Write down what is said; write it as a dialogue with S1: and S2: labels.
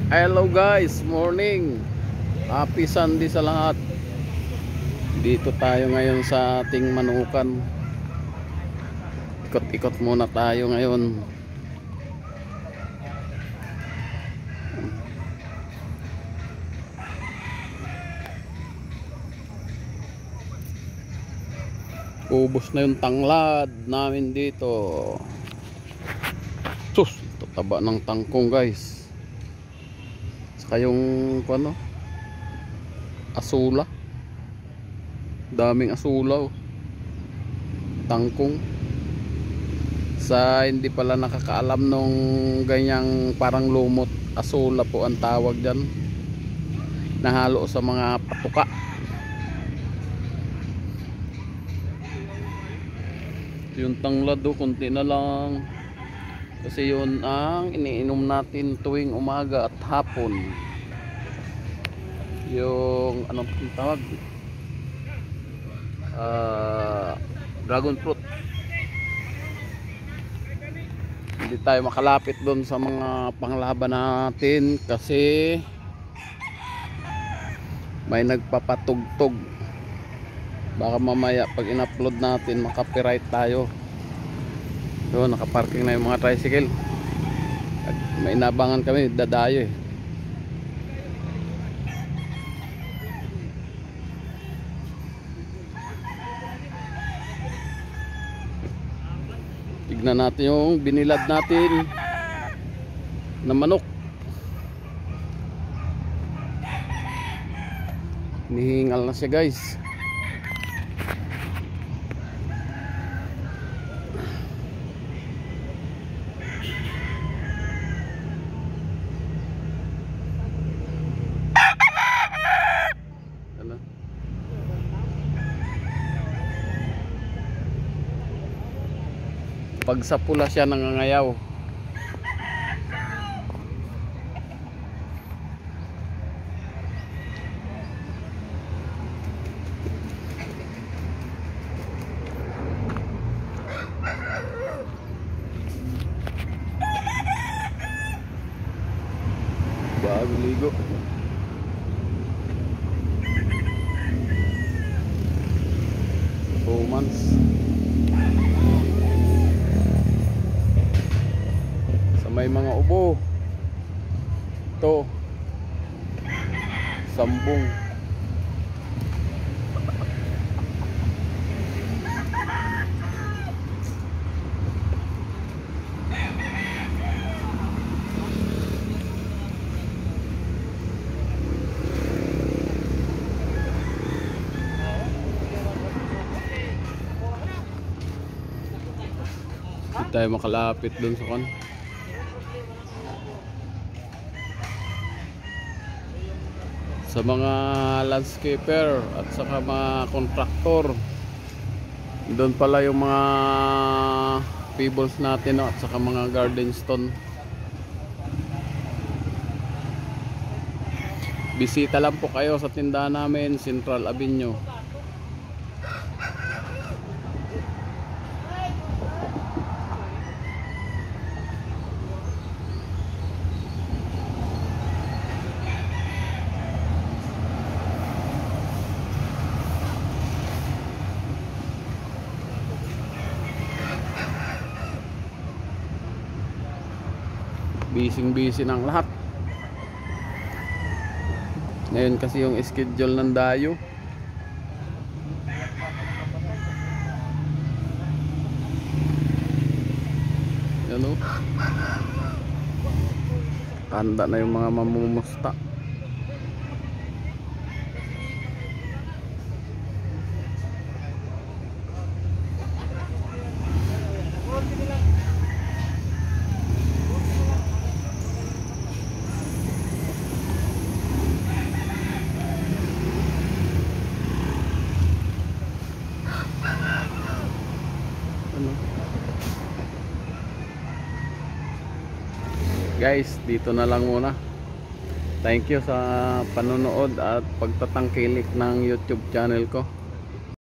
S1: Hello guys, morning. Happy Sunday sa lahat. Dito tayo ngayon sa ating manukan. Ikot-ikot muna tayo ngayon. Ubos na yung tanglad namin dito. Sus, ito taba ng tangkong guys. Saka yung ano, asula. Daming asula oh. Tangkong. Sa hindi pala nakakaalam nung ganyang parang lumot, asula po ang tawag dyan. Nahalo sa mga patuka. Yung tanglad do, konti na lang. Kasi yun ang iniinom natin tuwing umaga at hapon. Yung anong tawag? Dragon fruit. Hindi tayo makalapit doon sa mga panglaban natin kasi may nagpapatugtog. Baka mamaya pag in-upload natin maka-copyright tayo. So nakaparking na yung mga tricycle. At may inabangan kami, dadayo eh. Tignan natin yung binilad natin na manok. Nihingal na siya guys. Pag sa pula siya nangangayaw. Bago ligo. Months. May mga ubo ito sambong. Hindi tayo makalapit dun sa kan. Sa mga landscaper at saka mga contractor, doon pala yung mga pebbles natin at saka mga garden stone. Bisita lang po kayo sa tindahan namin, Central Avenue. Busy ng lahat. Ngayon kasi yung schedule ng dayo. Yan o. Tanda na yung mga mamumusta. Guys, dito na lang muna. Thank you sa panonood at pagtatangkilik ng YouTube channel ko.